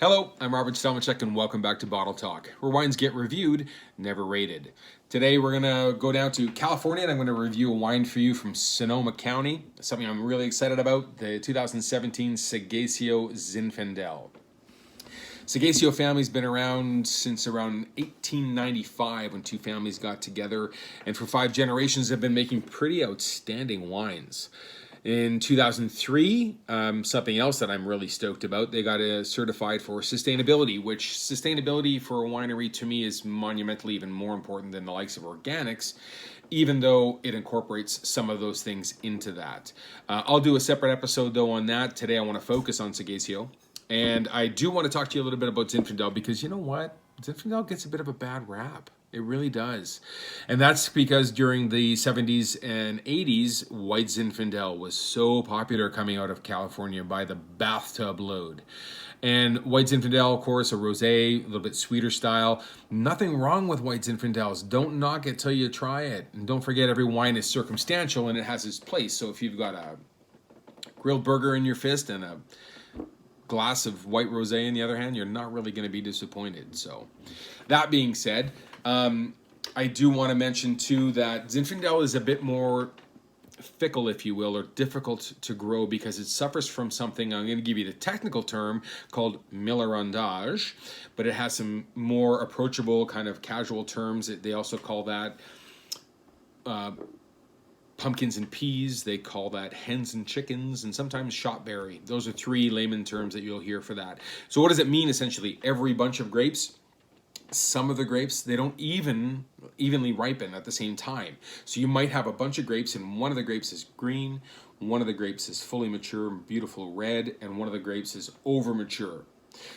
Hello, I'm Robert Stelmachuk, and welcome back to Bottle Talk, where wines get reviewed, never rated. Today we're going to go down to California, and I'm going to review a wine for you from Sonoma County, something I'm really excited about, the 2017 Seghesio zinfandel. Seghesio family's been around since around 1895 when two families got together, and for 5 generations have been making pretty outstanding wines. In 2003, something else that I'm really stoked about, they got certified for sustainability, which sustainability for a winery to me is monumentally even more important than the likes of organics, even though it incorporates some of those things into that. I'll do a separate episode though on that. Today I want to focus on Seghesio. And I do want to talk to you a little bit about Zinfandel because you know what? Zinfandel gets a bit of a bad rap. It really does. And that's because during the 70s and 80s, white Zinfandel was so popular coming out of California by the bathtub load. And white Zinfandel, of course, a rosé, a little bit sweeter style. Nothing wrong with white Zinfandels. Don't knock it till you try it. And don't forget, every wine is circumstantial and it has its place. So if you've got a grilled burger in your fist and a glass of white rosé in the other hand, you're not really going to be disappointed. So that being said, I do want to mention too that Zinfandel is a bit more fickle, if you will, or difficult to grow because it suffers from something, I'm going to give you the technical term, called millerandage, but it has some more approachable kind of casual terms. They also call that pumpkins and peas. They call that hens and chickens, and sometimes shotberry. Those are 3 layman terms that you'll hear for that. So what does it mean essentially? Every bunch of grapes, some of the grapes, they don't evenly ripen at the same time. So you might have a bunch of grapes and one of the grapes is green, one of the grapes is fully mature and beautiful red, and one of the grapes is over mature.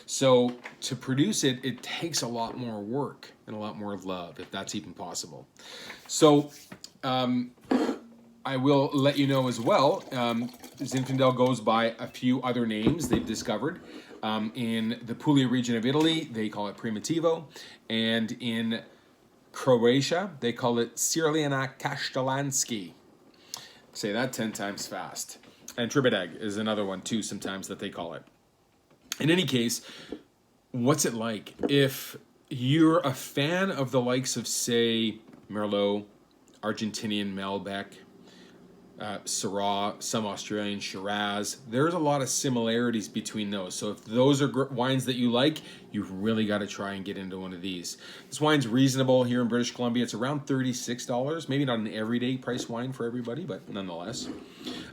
So to produce it, it takes a lot more work and a lot more love, if that's even possible. So I will let you know as well, Zinfandel goes by a few other names they've discovered. In the Puglia region of Italy, they call it Primitivo. And in Croatia, they call it Cirlina Kaštelanski. Say that 10 times fast. And Tribadeg is another one too, sometimes that they call it. In any case, what's it like? If you're a fan of the likes of, say, Merlot, Argentinian Malbec, Syrah, some Australian Shiraz, there's a lot of similarities between those. So if those are wines that you like, you've really got to try and get into one of these. This wine's reasonable here in British Columbia. It's around $36. Maybe not an everyday price wine for everybody, but nonetheless.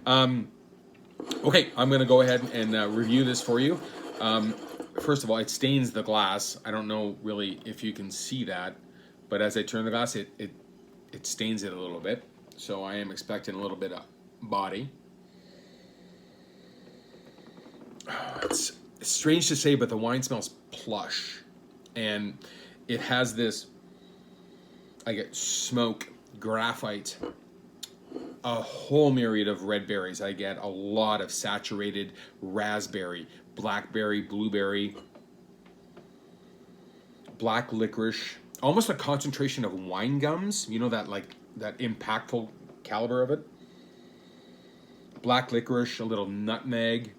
Okay, I'm going to go ahead and review this for you. First of all, it stains the glass. I don't know really if you can see that, but as I turn the glass, it stains it a little bit. So I am expecting a little bit of body. It's strange to say, but the wine smells plush. And it has this, I get smoke, graphite, a whole myriad of red berries. I get a lot of saturated raspberry, blackberry, blueberry, black licorice, almost a concentration of wine gums. You know that that impactful caliber of it. Black licorice, a little nutmeg,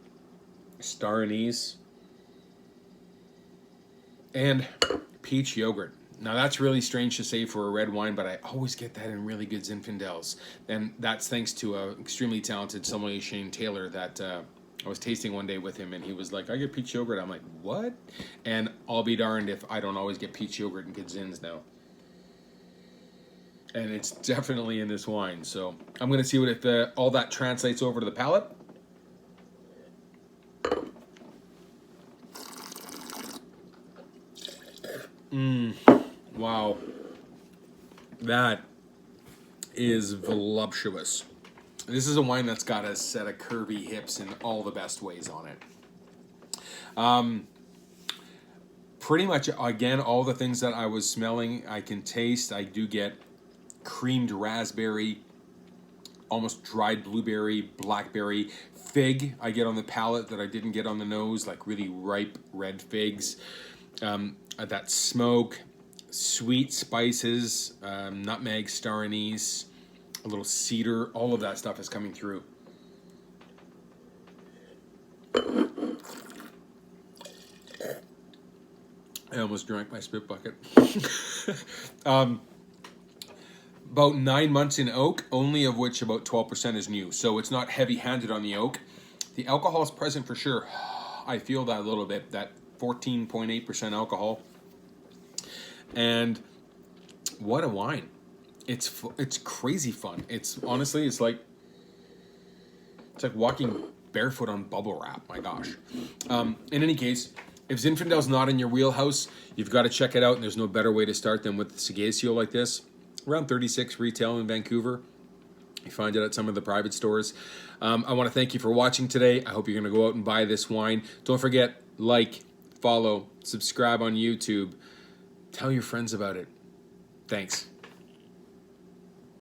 star anise, and peach yogurt. Now that's really strange to say for a red wine, but I always get that in really good Zinfandels. And that's thanks to an extremely talented sommelier, Shane Taylor, that I was tasting one day with him, and he was like, I get peach yogurt. I'm like, what? And I'll be darned if I don't always get peach yogurt in good Zins now. And it's definitely in this wine. So I'm going to see what if all that translates over to the palate. Wow. That is voluptuous. This is a wine that's got a set of curvy hips in all the best ways on it. Pretty much, again, all the things that I was smelling, I can taste. I do get creamed raspberry, almost dried blueberry, blackberry, fig I get on the palate that I didn't get on the nose, like really ripe red figs. That smoke, sweet spices, nutmeg, star anise, a little cedar, all of that stuff is coming through. I almost drank my spit bucket. About 9 months in oak, only of which about 12% is new. So it's not heavy-handed on the oak. The alcohol is present for sure. I feel that a little bit, that 14.8% alcohol. And what a wine. It's crazy fun. It's honestly, it's like walking barefoot on bubble wrap. My gosh. In any case, if Zinfandel's not in your wheelhouse, you've got to check it out. And there's no better way to start than with Seghesio like this. Around 36 retail in Vancouver. You find it at some of the private stores. I want to thank you for watching today. I hope you're going to go out and buy this wine. Don't forget, like, follow, subscribe on YouTube. Tell your friends about it. Thanks.